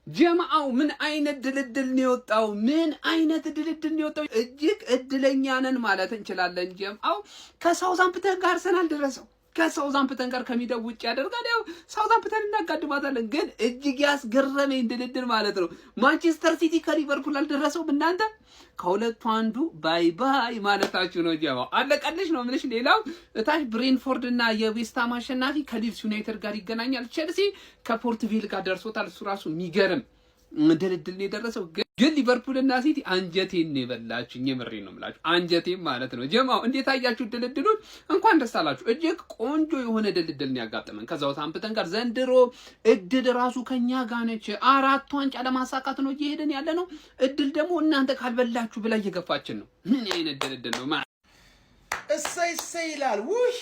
ጀማዓው ምን አይነት ድልድል ነው የወጣው? ምን አይነት ድልድል ነው የወጣው? እጅግ እድለኛ ነን ማለት እንችላለን። ጀማዓው ከሳውዛምፕተን ጋር አርሰናል ደረሰው። ከሳውዛምፕተን ጋር ከሚደው ውጭ ያደርጋል። ያው ሳውዛምፕተን እናጋድማታለን። ግን እጅግ ያስገረመኝ ድልድል ማለት ነው ማንቸስተር ሲቲ ከሊቨርፑል አልደረሰውም። እናንተ ከሁለቱ አንዱ ባይ ባይ ማለታችሁ ነው። ጀማዓው አለቀልሽ ነው ምንሽ። ሌላው እታች ብሬንፎርድ እና የዌስትሃም አሸናፊ ከሊድስ ዩናይትድ ጋር ይገናኛል። ቼልሲ ከፖርት ቪል ጋር ደርሶታል። እሱ ራሱ የሚገርም ድልድል ነው የደረሰው። ግን ሊቨርፑል እና ሲቲ አንጀቴን ነው የበላችሁኝ። የምሬን ነው የምላችሁ አንጀቴን ማለት ነው። ጀማዓው እንዴት አያችሁ ድልድሉን? እንኳን ደስ አላችሁ። እጅግ ቆንጆ የሆነ ድልድል ነው ያጋጠመን ከሳውዛምፕተን ጋር። ዘንድሮ እድል ራሱ ከኛ ጋር ነች። 4 ዋንጫ ለማሳካት ነው እየሄድን ያለ ነው። እድል ደግሞ እናንተ ካልበላችሁ ብላ እየገፋችን ነው። ምን አይነት ድልድል ነው! እሰይ እሰይ ይላል። ውይ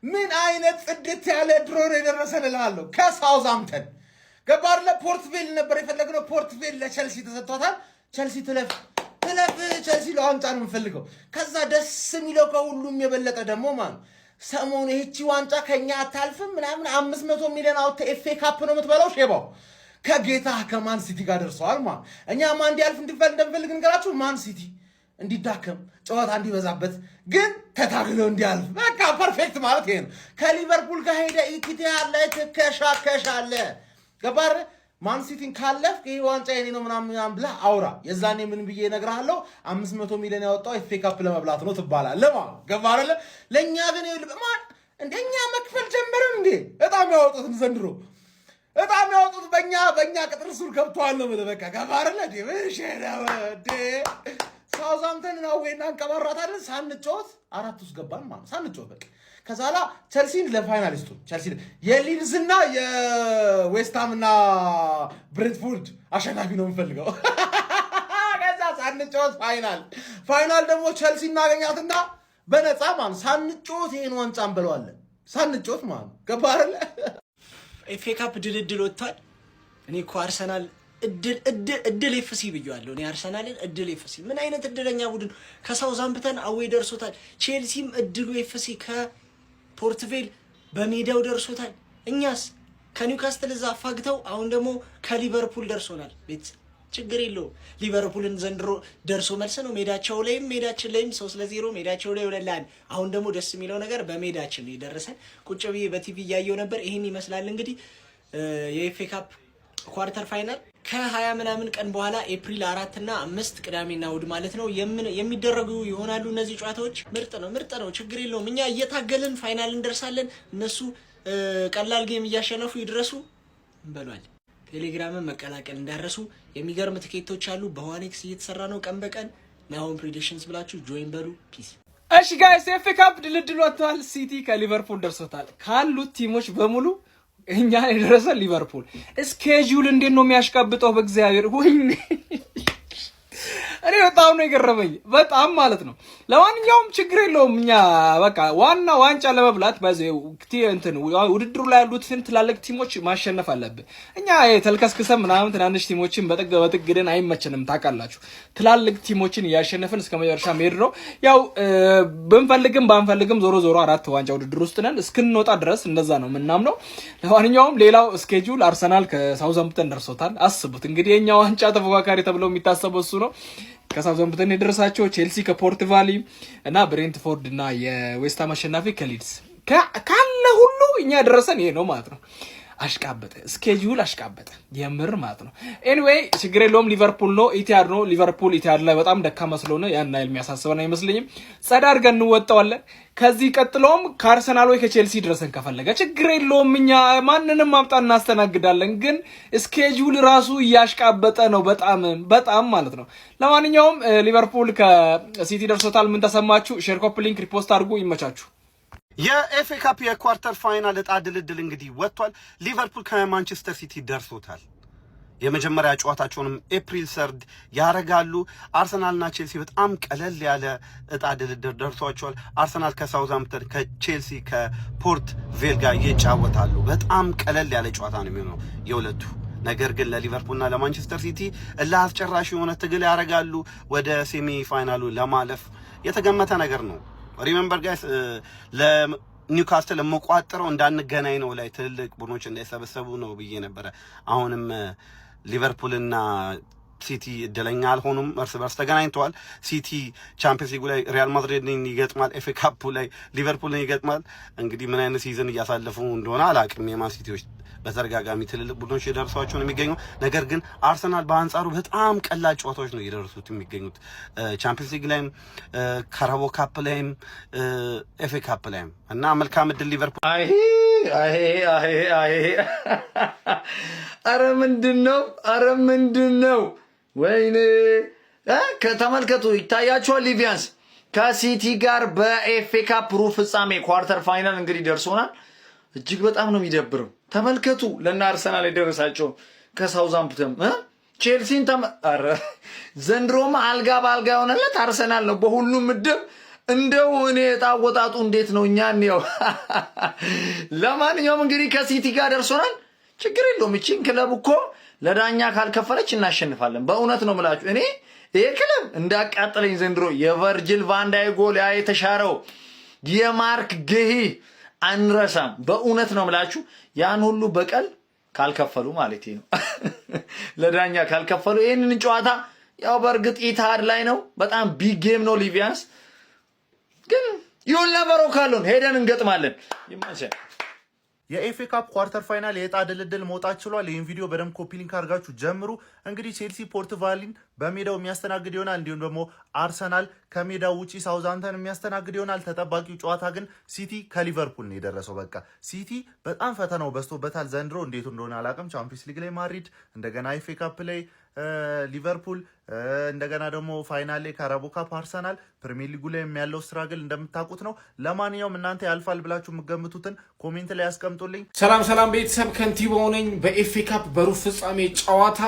ምን አይነት ጽድት ያለ ድሮ ነው የደረሰን እላለሁ። ከሳውዛምፕተን ገባር ለፖርት ቬል ነበር የፈለግነው። ፖርት ቬል ለቸልሲ ተሰጥቷታል። ቸልሲ ትለፍ ቸልሲ ለዋንጫ ነው የምፈልገው። ከዛ ደስ የሚለው ከሁሉም የበለጠ ደግሞ ማለት ሰሞኑ ይህቺ ዋንጫ ከኛ አታልፍም ምናምን 500 ሚሊዮን አውጥተህ ኤፍኤ ካፕ ነው የምትበላው። ሼባው ከጌታ ከማን ሲቲ ጋር ደርሰዋል ማለት እኛ ማን እንዲያልፍ እንደምፈልግ ንገራችሁ። ማን ሲቲ እንዲዳከም ጨዋታ እንዲበዛበት ግን ተታግለው እንዲያልፍ በቃ ፐርፌክት ማለት ይሄ ነው። ከሊቨርፑል ጋር ሄደ ኢቲቲ ያለ ትከሻከሻለ ገባር ማን ሲቲን ካለፍ ይሄ ዋንጫ የኔ ነው ምናምን ብለህ አውራ። የዛኔ ምን ብዬ እነግርሃለሁ? 500 ሚሊዮን ያወጣው ኤፍኤ ካፕ ለመብላት ነው ትባላለህ ማለት ገባር። ለኛ ግን ማን እንደኛ መክፈል ጀመረን እንዴ? በጣም ያወጡት ዘንድሮ በጣም ያወጡት በእኛ ቅጥር ሱር ገብቷል ነው ማለት በቃ ገባር ለዲ ወሸራው ደ ሳውዛምፕተን ነው ወይና እንቀባራታለን። ሳንጮት 4 ውስጥ ገባን ማለት ሳንጮት በቃ ከዛላ ቸልሲን ለፋይናሊስቱ ቸልሲ የሊድስ እና የዌስትሃም እና ብሬንትፎርድ አሸናፊ ነው የምፈልገው። ከዛ ሳንጮት ፋይናል ደግሞ ቸልሲ እናገኛትና በነፃ ማለት ሳንጮት ይሄን ዋንጫ እንበለዋለን። ሳንጮት ማለት ገባህ አይደል? ኤፍኤ ካፕ ድልድል ወጥቷል። እኔ እኮ አርሰናል እድል ኤፍሲ ብያለሁ። እኔ አርሰናልን እድል ኤፍሲ ምን አይነት እድለኛ ቡድን ከሳውዛምፕተን አዌይ ደርሶታል። ቼልሲም እድሉ ኤፍሲ ከፖርትቬል በሜዳው ደርሶታል። እኛስ ከኒውካስትል እዛ አፋግተው አሁን ደግሞ ከሊቨርፑል ደርሶናል። ቤት ችግር የለው። ሊቨርፑልን ዘንድሮ ደርሶ መልስ ነው ሜዳቸው ላይም ሜዳችን ላይም 3-0 ሜዳቸው ላይ ወለላን። አሁን ደግሞ ደስ የሚለው ነገር በሜዳችን ነው የደረሰን። ቁጭ ብዬ በቲቪ እያየው ነበር። ይሄን ይመስላል እንግዲህ የኤፍኤ ካፕ ኳርተር ፋይናል ከ20 ምናምን ቀን በኋላ ኤፕሪል 4 እና 5 ቅዳሜና እሑድ ማለት ነው የሚደረጉ ይሆናሉ። እነዚህ ጨዋታዎች ምርጥ ነው፣ ችግር የለውም። እኛ እየታገልን ፋይናል እንደርሳለን። እነሱ ቀላል ጌም እያሸነፉ ይድረሱ እንበሏል። ቴሌግራምን መቀላቀል እንዳረሱ። የሚገርም ትኬቶች አሉ። በዋኔክስ እየተሰራ ነው ቀን በቀን ናሆም ፕሬዲክሽንስ ብላችሁ ጆይን በሉ። ፒስ። እሺ ጋይስ ኤፍኤ ካፕ ድልድል ወጥቷል። ሲቲ ከሊቨርፑል ደርሶታል። ካሉት ቲሞች በሙሉ እኛ የደረሰ ሊቨርፑል። ስኬጁል እንዴት ነው የሚያሽቀብጠው? በእግዚአብሔር ወይኔ እኔ በጣም ነው የገረመኝ፣ በጣም ማለት ነው። ለማንኛውም ችግር የለውም። እኛ በቃ ዋና ዋንጫ ለመብላት በዚህ ውድድሩ ላይ ያሉትን ትላልቅ ቲሞች ማሸነፍ አለብን። እኛ ተልከስክሰን ምናምን ትናንሽ ቲሞችን በጥግደን አይመቸንም። ታውቃላችሁ፣ ትላልቅ ቲሞችን እያሸነፍን እስከ መጨረሻ መሄድ ነው። ያው ብንፈልግም ባንፈልግም ዞሮ 4 ዋንጫ ውድድር ውስጥ ነን እስክንወጣ ድረስ እንደዛ ነው ምናምነው። ለማንኛውም ሌላው ስኬጁል አርሰናል ከሳውዛምፕተን ደርሶታል። አስቡት እንግዲህ የኛ ዋንጫ ተፎካካሪ ተብለው የሚታሰበው እሱ ነው። ከሳውዛምፕተን የደረሳቸው ቼልሲ ከፖርት ቫሊ እና ብሬንትፎርድ እና የዌስትሃም አሸናፊ ከሊድስ ካለ ሁሉ እኛ ደረሰን። ይሄ ነው ማለት ነው። አሽቃበጠ ስኬጁል አሽቃበጠ የምር ማለት ነው። ኤኒዌይ ችግር የለውም። ሊቨርፑል ነው ኢቲአድ ነው። ሊቨርፑል ኢቲአድ ላይ በጣም ደካማ ስለሆነ ያን አይል የሚያሳስበን አይመስልኝም። ጸዳ አድርገን እንወጣዋለን። ከዚህ ቀጥሎም ከአርሰናል ወይ ከቼልሲ ድረሰን ከፈለገ ችግር የለውም። እኛ ማንንም ማምጣ እናስተናግዳለን። ግን ስኬጁል ራሱ እያሽቃበጠ ነው በጣም ማለት ነው። ለማንኛውም ሊቨርፑል ከሲቲ ደርሶታል። ምን ተሰማችሁ? ሼር፣ ኮፒ ሊንክ፣ ሪፖስት አድርጉ። ይመቻችሁ። የኤፍኤ ካፕ የኳርተር ፋይናል እጣ ድልድል እንግዲህ ወጥቷል። ሊቨርፑል ከማንቸስተር ሲቲ ደርሶታል። የመጀመሪያ ጨዋታቸውንም ኤፕሪል 3 ያረጋሉ። አርሰናልና ቼልሲ በጣም ቀለል ያለ እጣ ድልድል ደርሷቸዋል። አርሰናል ከሳውዛምፕተን፣ ከቼልሲ ከፖርት ቬል ጋር ይጫወታሉ። በጣም ቀለል ያለ ጨዋታ ነው የሚሆነው የሁለቱ። ነገር ግን ለሊቨርፑልና ለማንቸስተር ሲቲ ለአስጨራሽ የሆነ ትግል ያረጋሉ ወደ ሴሚ ፋይናሉ ለማለፍ። የተገመተ ነገር ነው። ሪሜምበር ጋይስ ለኒውካስትል የምቋጥረው እንዳንገናኝ ነው ላይ ትልልቅ ቡድኖች እንዳይሰበሰቡ ነው ብዬ ነበረ። አሁንም ሊቨርፑልና ሲቲ እድለኛ አልሆኑም። እርስ በርስ ተገናኝተዋል። ሲቲ ቻምፒየንስ ሊጉ ላይ ሪያል ማድሪድን ይገጥማል። ኤፍ ኤ ካፑ ላይ ሊቨርፑልን ይገጥማል። እንግዲህ ምን አይነት ሲዝን እያሳለፉ እንደሆነ አላውቅም። የማን ሲቲዎች በተደጋጋሚ ትልልቅ ቡድኖች የደርሷቸው ነው የሚገኙ። ነገር ግን አርሰናል በአንጻሩ በጣም ቀላል ጨዋታዎች ነው እየደረሱት የሚገኙት። ቻምፒየንስ ሊግ ላይም ካራቦ ካፕ ላይም ኤፍ ኤ ካፕ ላይም እና መልካም እድል ሊቨርፑል። አረ ምንድነው? ወይኔ ከተመልከቱ ይታያቸዋል። ሊቪያንስ ከሲቲ ጋር በኤፍኤ ካፕ ሩብ ፍጻሜ ኳርተር ፋይናል እንግዲህ ደርሶናል። እጅግ በጣም ነው የሚደብረው። ተመልከቱ ለና አርሰናል የደረሳቸው ከሳውዛምፕተን ቼልሲን አረ ዘንድሮም አልጋ ባልጋ የሆነለት አርሰናል ነው በሁሉም ምድብ። እንደው እኔ ታወጣጡ እንዴት ነው እኛን ያው ለማንኛውም እንግዲህ ከሲቲ ጋር ደርሶናል። ችግር የለውም። እቺን ክለብ እኮ ለዳኛ ካልከፈለች እናሸንፋለን። በእውነት ነው የምላችሁ። እኔ ይሄ ክለብ እንዳቃጠለኝ ዘንድሮ የቨርጂል ቫንዳይ ጎል ያ የተሻረው የማርክ ጌሂ አንረሳም። በእውነት ነው የምላችሁ። ያን ሁሉ በቀል ካልከፈሉ ማለት ነው ለዳኛ ካልከፈሉ ይሄንን ጨዋታ ያው በእርግጥ ኢትሃድ ላይ ነው። በጣም ቢግ ጌም ነው። ሊቪያንስ ግን ይሁን ለበሮ ካሉን ሄደን እንገጥማለን። ይማሰል የኤፍኤ ካፕ ኳርተር ፋይናል የዕጣ ድልድል መውጣት ችሏል። ይህን ቪዲዮ በደንብ ኮፒ ሊንክ አድርጋችሁ ጀምሩ። እንግዲህ ቼልሲ ፖርት ቫሊን በሜዳው የሚያስተናግድ ይሆናል። እንዲሁም ደግሞ አርሰናል ከሜዳው ውጪ ሳውዛምተን የሚያስተናግድ ይሆናል። ተጠባቂው ጨዋታ ግን ሲቲ ከሊቨርፑል ነው የደረሰው። በቃ ሲቲ በጣም ፈተናው በዝቶበታል ዘንድሮ። እንዴት እንደሆነ አላውቅም። ቻምፒየንስ ሊግ ላይ ማድሪድ፣ እንደገና ኤፍኤ ካፕ ላይ ሊቨርፑል፣ እንደገና ደግሞ ፋይናል ላይ ካራቦ ካፕ አርሰናል። ፕሪሚየር ሊጉ ላይ ያለው ስትራግል እንደምታውቁት ነው። ለማንኛውም እናንተ ያልፋል ብላችሁ የምትገምቱትን ኮሜንት ላይ ያስቀምጡልኝ። ሰላም ቤተሰብ፣ ከንቲባው ነኝ። በኤፍኤ ካፕ በሩብ ፍጻሜ ጨዋታ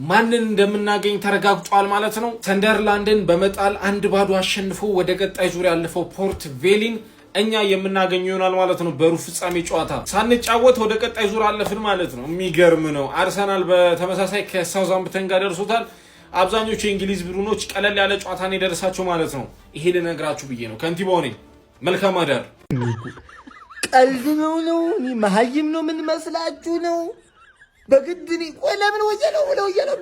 ማንን እንደምናገኝ ተረጋግጧል ማለት ነው። ሰንደርላንድን በመጣል 1-0 አሸንፎ ወደ ቀጣይ ዙር ያለፈው ፖርት ቬሊን እኛ የምናገኘው ይሆናል ማለት ነው። በሩብ ፍጻሜ ጨዋታ ሳንጫወት ወደ ቀጣይ ዙር አለፍን ማለት ነው። የሚገርም ነው። አርሰናል በተመሳሳይ ከሳውዛምፕተን ጋር ደርሶታል። አብዛኞቹ የእንግሊዝ ቡድኖች ቀለል ያለ ጨዋታን የደረሳቸው ማለት ነው። ይሄ ልነግራችሁ ብዬ ነው። ከንቲባው ነኝ። መልካም አዳር። ቀልድ ነው መሀይም ነው ምን መስላችሁ ነው? በግድ እኔ ቆይ ለምን ወየለው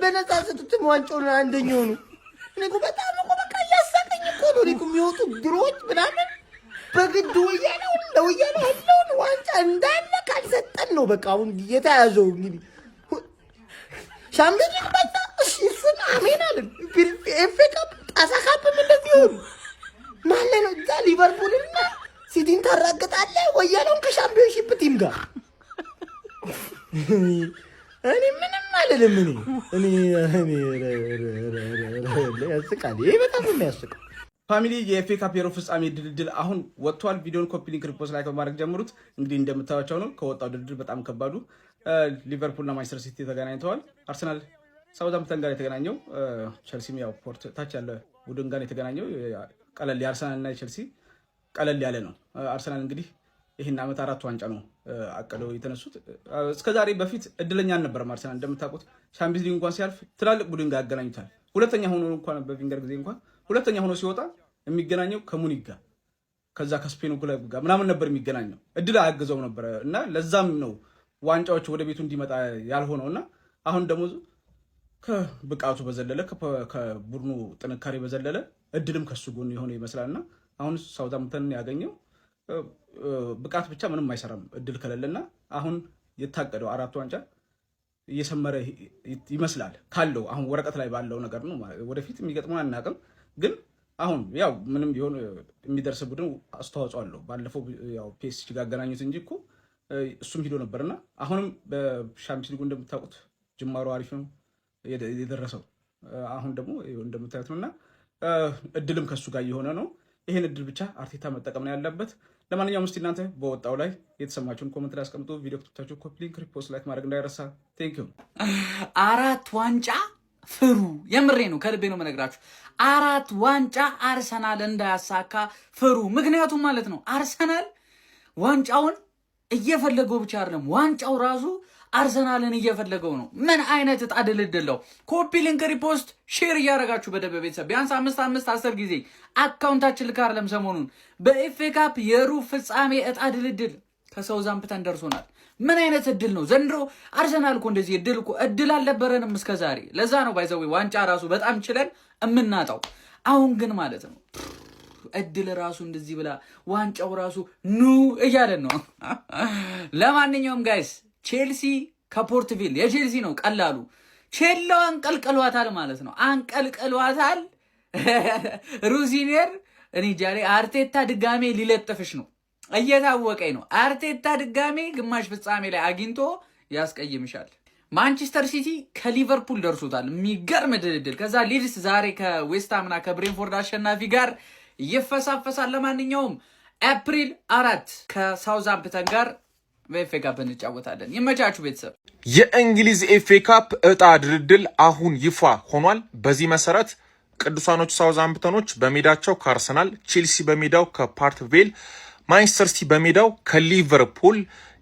በነፃ ሰጡት ዋንጫው አንደኛው ነው። እኔ እኮ በጣም ነው በቃ ያሳቀኝ እኮ ነው። እኔ እኮ የሚወጡ ድሮች ምናምን በግድ ወየለው ያለውን ዋንጫ እንዳለ ካልሰጠን ነው በቃ አሁን የተያዘው። እንግዲህ ሻምፒዮንስ ሊግ በቃ እሱን አሜን አለን። ኤፍኤ ካፕ ጣሳ ካፕም እንደዚህ ይሁን ማለት ነው። እዛ ሊቨርፑልና ሲቲን ታራግጣለህ ወየለውን ከሻምፒዮንሺፕ ቲም ጋር እኔ ምንም አይደለም። እኔ ያስቃል። ይሄ በጣም የሚያስቀው ፋሚሊ የኤፍኤ ካፕ የሩብ ፍጻሜ ድልድል አሁን ወጥቷል። ቪዲዮን ኮፒ ሊንክ ሪፖስት ላይ በማድረግ ጀምሩት። እንግዲህ እንደምታዩቸው ነው ከወጣው ድልድል በጣም ከባዱ ሊቨርፑልና ማንቸስተር ሲቲ ተገናኝተዋል። አርሰናል ሳውዛምፕተን ጋር የተገናኘው፣ ቸልሲም ያው ፖርት ታች ያለ ቡድን ጋር የተገናኘው ቀለል የአርሰናልና የቸልሲ ቀለል ያለ ነው። አርሰናል እንግዲህ ይህን ዓመት 4 ዋንጫ ነው አቀደው የተነሱት። እስከዛሬ በፊት እድለኛ አልነበረም አርሰናል። እንደምታውቁት ቻምፒየንስ ሊግ እንኳን ሲያልፍ ትላልቅ ቡድን ጋር ያገናኙታል። ሁለተኛ ሆኖ እንኳን በቪንገር ጊዜ እንኳን ሁለተኛ ሆኖ ሲወጣ የሚገናኘው ከሙኒክ ጋር ከዛ ከስፔኑ ክለብ ጋር ምናምን ነበር የሚገናኘው። እድል አያገዘው ነበር እና ለዛም ነው ዋንጫዎች ወደ ቤቱ እንዲመጣ ያልሆነው እና አሁን ደግሞ ከብቃቱ በዘለለ ከቡድኑ ጥንካሬ በዘለለ እድልም ከሱ ጎን የሆነ ይመስላልና አሁን ሳውዛምፕተን ያገኘው ብቃት ብቻ ምንም አይሰራም እድል ከሌለና አሁን የታቀደው 4 ዋንጫ እየሰመረ ይመስላል ካለው አሁን ወረቀት ላይ ባለው ነገር ነው። ወደፊት የሚገጥመው አናውቅም፣ ግን አሁን ያው ምንም ቢሆን የሚደርስ ቡድን አስተዋጽኦ አለው። ባለፈው ያው ፒኤስጂ ጋር አገናኙት እንጂ እኮ እሱም ሂዶ ነበርና አሁንም በሻምፒዮንስ ሊጉ እንደምታውቁት ጅማሮ አሪፍ ነው የደረሰው። አሁን ደግሞ እንደምታዩት ነውና እድልም ከሱ ጋር እየሆነ ነው። ይሄን እድል ብቻ አርቴታ መጠቀም ነው ያለበት። ለማንኛውም እስቲ እናንተ በወጣው ላይ የተሰማችሁን ኮሜንት ላይ አስቀምጡ። ቪዲዮ ከተቻችሁ ኮፒ ሊንክ ሪፖስት ላይክ ማድረግ እንዳይረሳ። ቴንክ ዩ። 4 ዋንጫ ፍሩ። የምሬ ነው፣ ከልቤ ነው መነግራችሁ። 4 ዋንጫ አርሰናል እንዳያሳካ ፍሩ። ምክንያቱም ማለት ነው አርሰናል ዋንጫውን እየፈለገው ብቻ አይደለም፣ ዋንጫው ራሱ አርሰናልን እየፈለገው ነው። ምን አይነት ዕጣ ድልድል ነው! ኮፒ ሊንክ ሪፖስት ሼር እያደረጋችሁ በደበ ቤተሰብ ቢያንስ 5 ጊዜ አካውንታችን ልክ አይደለም። ሰሞኑን በኤፍኤ ካፕ የሩብ ፍጻሜ ዕጣ ድልድል ከሳውዛምፕተን ደርሶናል። ምን አይነት እድል ነው ዘንድሮ? አርሰናል እኮ እንደዚህ እድል አልነበረንም እስከዛሬ። ለዛ ነው ባይዘው ዋንጫ ራሱ በጣም ችለን እምናጣው። አሁን ግን ማለት ነው እድል ራሱ እንደዚህ ብላ ዋንጫው ራሱ ኑ እያለን ነው። ለማንኛውም ጋይስ ቼልሲ ከፖርትቪል የቼልሲ ነው ቀላሉ። ቼላው አንቀልቀሏታል ማለት ነው። አንቀልቀሏታል። ሩዚኔር እኔ ጃሬ አርቴታ ድጋሜ ሊለጥፍሽ ነው እየታወቀኝ ነው። አርቴታ ድጋሜ ግማሽ ፍጻሜ ላይ አግኝቶ ያስቀይምሻል። ማንቸስተር ሲቲ ከሊቨርፑል ደርሶታል። የሚገርም ድልድል። ከዛ ሊድስ ዛሬ ከዌስትሃምና ከብሬንፎርድ አሸናፊ ጋር ይፈሳፈሳል። ለማንኛውም ኤፕሪል 4 ከሳውዛምፕተን ጋር በኤፍኤ ካፕ እንጫወታለን። ይመቻችሁ ቤተሰብ። የእንግሊዝ ኤፍኤ ካፕ እጣ ድልድል አሁን ይፋ ሆኗል። በዚህ መሰረት ቅዱሳኖቹ ሳውዛምፕተኖች በሜዳቸው ከአርሰናል፣ ቼልሲ በሜዳው ከፓርት ቬል፣ ማንቸስተር ሲቲ በሜዳው ከሊቨርፑል፣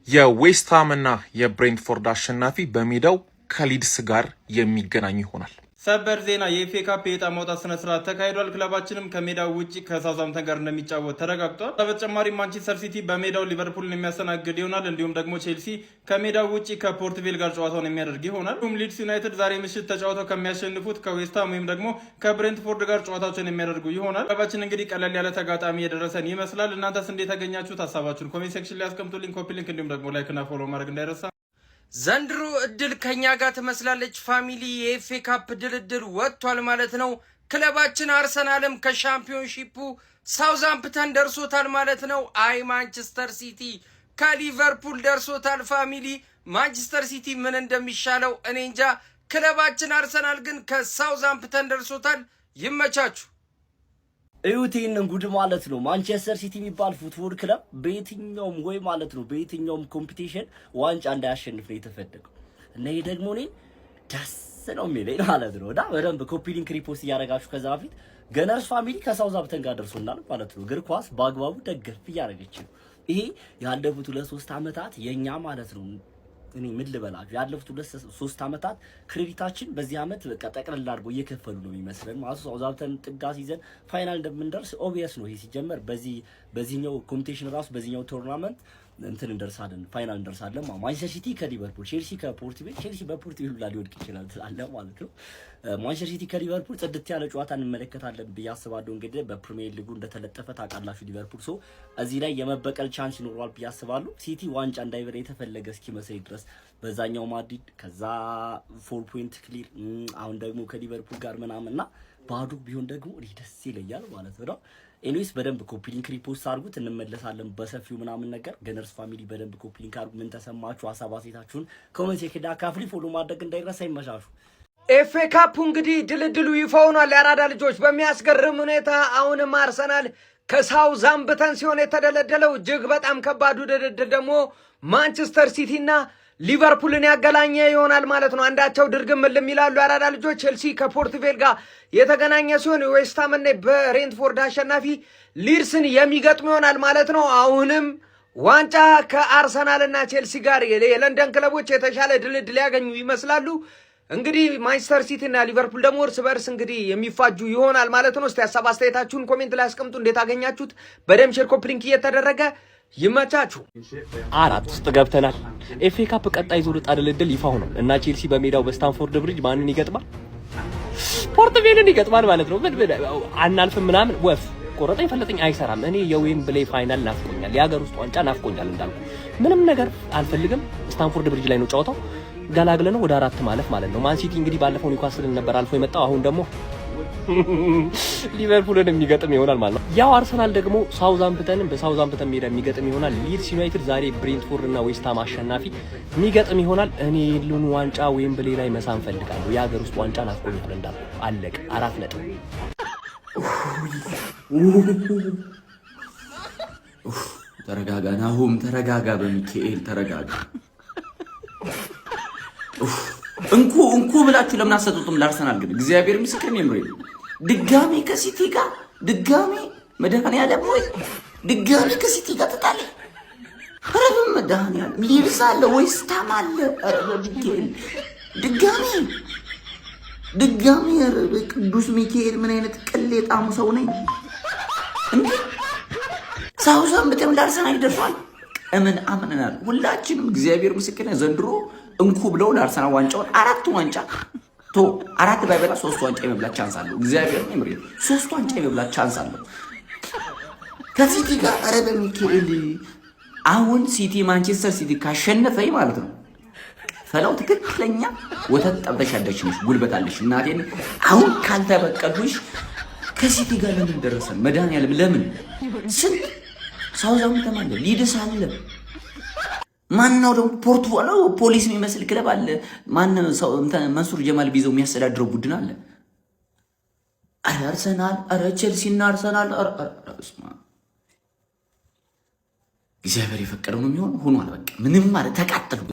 የዌስትሃም እና የብሬንትፎርድ አሸናፊ በሜዳው ከሊድስ ጋር የሚገናኙ ይሆናል። ሰበር ዜና የኤፍኤ ካፕ የዕጣ ማውጣት ስነ ስርዓት ተካሂዷል። ክለባችንም ከሜዳው ውጪ ከሳውዛምፕተን ጋር እንደሚጫወት ተረጋግጧል። በተጨማሪም ማንቸስተር ሲቲ በሜዳው ሊቨርፑልን የሚያስተናግድ ይሆናል። እንዲሁም ደግሞ ቼልሲ ከሜዳው ውጪ ከፖርትቬል ጋር ጨዋታውን የሚያደርግ ይሆናል። እንዲሁም ሊድስ ዩናይትድ ዛሬ ምሽት ተጫውተው ከሚያሸንፉት ከዌስትሃም ወይም ደግሞ ከብሬንትፎርድ ጋር ጨዋታዎችን የሚያደርጉ ይሆናል። ክለባችን እንግዲህ ቀለል ያለ ተጋጣሚ የደረሰን ይመስላል። እናንተስ እንዴት ያገኛችሁት? ሀሳባችሁን ኮሜንት ሴክሽን ላይ አስቀምጡልኝ። ኮፒ ሊንክ እንዲሁም ደግሞ ላይክ እና ፎሎ ማድረግ እንዳይረሳ። ዘንድሮ እድል ከኛ ጋር ትመስላለች ፋሚሊ። የኤፍኤ ካፕ ድልድል ወጥቷል ማለት ነው። ክለባችን አርሰናልም ከሻምፒዮንሺፑ ሳውዛምፕተን ደርሶታል ማለት ነው። አይ ማንቸስተር ሲቲ ከሊቨርፑል ደርሶታል ፋሚሊ። ማንቸስተር ሲቲ ምን እንደሚሻለው እኔ እንጃ። ክለባችን አርሰናል ግን ከሳውዛምፕተን ደርሶታል። ይመቻችሁ። እዩት ይህንን ጉድ ማለት ነው። ማንቸስተር ሲቲ የሚባል ፉትቦል ክለብ በየትኛውም ወይ ማለት ነው በየትኛውም ኮምፒቲሽን ዋንጫ እንዳያሸንፍ ነው የተፈለገው እና ይሄ ደግሞ እኔ ደስ ነው የሚለኝ ማለት ነው። እና በደንብ ኮፒ ሊንክ ሪፖስት እያደረጋችሁ ከዛ በፊት ገነርስ ፋሚሊ ከሳውዛምፕተን ጋር ደርሶናል ማለት ነው። እግር ኳስ በአግባቡ ደገፍ እያደረገች ነው። ይሄ ያለፉት 2-3 ዓመታት የኛ ማለት ነው እኔ ምን ልበላችሁ ያለፉት 2-3 ዓመታት ክሬዲታችን በዚህ ዓመት በቃ ጠቅልል አድርጎ እየከፈሉ ነው የሚመስለን ማለት ነው። ሳውዛምፕተን ጥጋ ሲዘን ፋይናል እንደምንደርስ ኦብቪየስ ነው። ይሄ ሲጀመር በዚህኛው ኮምፒቲሽን ራሱ በዚህኛው ቶርናመንት እንትን እንደርሳለን ፋይናል እንደርሳለን። ማንቸስተር ሲቲ ከሊቨርፑል፣ ቼልሲ ከፖርትቬል፣ ቼልሲ በፖርትቬል ላይ ሊወድቅ ይችላል ትላለ ማለት ነው። ማንቸስተር ሲቲ ከሊቨርፑል ጽድት ያለ ጨዋታ እንመለከታለን ብዬ አስባለሁ። እንግዲህ በፕሪሚየር ሊጉ እንደተለጠፈ ታውቃላችሁ ሊቨርፑል ሶ እዚህ ላይ የመበቀል ቻንስ ይኖረዋል ብዬ አስባለሁ። ሲቲ ዋንጫ እንዳይበላ የተፈለገ እስኪመስል ድረስ በዛኛው ማድሪድ ከዛ 4 ፖይንት ክሊር አሁን ደግሞ ከሊቨርፑል ጋር ምናምንና ባዶ ቢሆን ደግሞ ደስ ይለኛል ማለት ነው። ኤኒዌይስ በደንብ ኮፒ ሊንክ ሪፖስት አድርጉት፣ እንመለሳለን በሰፊው ምናምን ነገር። ገነርስ ፋሚሊ በደንብ ኮፒ ሊንክ አድርጉ። ምን ተሰማችሁ? ሀሳብ አስተያየታችሁን ኮሜንት ሴክሽን ላይ አካፍሉ። ፎሎ ማድረግ እንዳይረሳ። ይመሻሹ። ኤፍኤ ካፑ እንግዲህ ድልድሉ ይፋ ሆኗል። የአራዳ ልጆች በሚያስገርም ሁኔታ አሁንም አርሰናል ከሳውዛምፕተን ሲሆን የተደለደለው እጅግ በጣም ከባዱ ድልድል ደግሞ ማንቸስተር ሲቲና ሊቨርፑልን ያገናኘ ይሆናል ማለት ነው። አንዳቸው ድርግም ልም ይላሉ የአራዳ ልጆች። ቼልሲ ከፖርትቬል ጋር የተገናኘ ሲሆን ዌስትሃምና በሬንትፎርድ አሸናፊ ሊድስን የሚገጥም ይሆናል ማለት ነው። አሁንም ዋንጫ ከአርሰናልና ቼልሲ ጋር የለንደን ክለቦች የተሻለ ድልድል ያገኙ ይመስላሉ። እንግዲህ ማንቸስተር ሲቲ እና ሊቨርፑል ደግሞ እርስ በርስ እንግዲህ የሚፋጁ ይሆናል ማለት ነው። እስቲ ሀሳብ አስተያየታችሁን ኮሜንት ላይ አስቀምጡ። እንዴት አገኛችሁት? በደም ሼር ኮፕ ሊንክ እየተደረገ ይመቻችሁ። 4 ውስጥ ገብተናል። ኤፍኤ ካፕ ቀጣይ ዙር ዕጣ ድልድል ይፋ ሆኗል እና ቼልሲ በሜዳው በስታንፎርድ ብሪጅ ማንን ይገጥማል? ፖርትቬልን ይገጥማል ማለት ነው። ምን አናልፍም ምናምን ወፍ ቆረጠኝ ፈለጠኝ አይሰራም። እኔ የዌምብሌይ ፋይናል ናፍቆኛል፣ የሀገር ውስጥ ዋንጫ ናፍቆኛል። እንዳልኩ ምንም ነገር አልፈልግም። ስታንፎርድ ብሪጅ ላይ ነው ጨዋታው። ገላግለ ነው ወደ 4 ማለፍ ማለት ነው። ማን ሲቲ እንግዲህ ባለፈው ኒውካስልን ነበር አልፎ የመጣው። አሁን ደግሞ ሊቨርፑልን የሚገጥም ይሆናል ማለት ነው። ያው አርሰናል ደግሞ ሳውዛምፕተንን በሳውዛምፕተን ሜዳ የሚገጥም ይሆናል። ሊድስ ዩናይትድ ዛሬ ብሬንትፎርድ እና ዌስትሃም አሸናፊ የሚገጥም ይሆናል። እኔ ሉን ዋንጫ ዌምብሌይ ላይ መሳም ፈልጋለሁ። የሀገር ውስጥ ዋንጫ ናፍቆኛል እንዳልኩ። አለቀ። 4 ነጥብ። ተረጋጋ ናሁም፣ ተረጋጋ። በሚካኤል ተረጋጋ። እንኩ ብላችሁ ለምን አሰጡትም? ለአርሰናል ግን እግዚአብሔር ምስክርን የምሬ ድጋሜ ከሲቲ ጋር ድጋሜ መድኃኒዓለም ወይ ድጋሜ ከሲቲ ጋር ተጣለ። ኧረ በመድኃኒዓለም ሊድስ አለ ዌስትሃም አለ። ኧረ በሚካኤል ድጋሜ ኧረ በቅዱስ ሚካኤል ምን አይነት ቅሌጣሙ ሰው ነኝ እንዴ! ሳውዛምፕተን ለአርሰናል ይደርሷል። አምነናል ሁላችንም። እግዚአብሔር ምስክር ነው። ዘንድሮ እንኩ ብለው ለአርሰናል ዋንጫውን 4 ዋንጫ 4 ባይበላ 3 ዋንጫ የመብላት ቻንስ አለው። እግዚአብሔር ነው ምሪ 3 ዋንጫ የመብላት ቻንስ አለው ከሲቲ ጋር። ኧረ በሚካኤል አሁን ሲቲ ማንቸስተር ሲቲ ካሸነፈኝ ማለት ነው ፈላው ትክክለኛ ወተት ጠብተሻለች ነሽ ጉልበታለሽ እናቴን። አሁን ካልተበቀሉሽ ከሲቲ ጋር ለምን ደረሰን? መድኃኒዓለም ለምን ስንት ሳውዛምፕተን አለ ሊድስ አለ ማነው ደግሞ ፖርቱጋል ፖሊስ የሚመስል ክለብ አለ። ማነው ሰው መንሱር ጀማል ቢዘው የሚያስተዳድረው ቡድን አለ። አረ አርሰናል፣ አረ ቼልሲ እና አርሰናል እግዚአብሔር የፈቀደው ነው የሚሆን ሆኗል። በቃ ምንም ማለት ተቃጠሉ።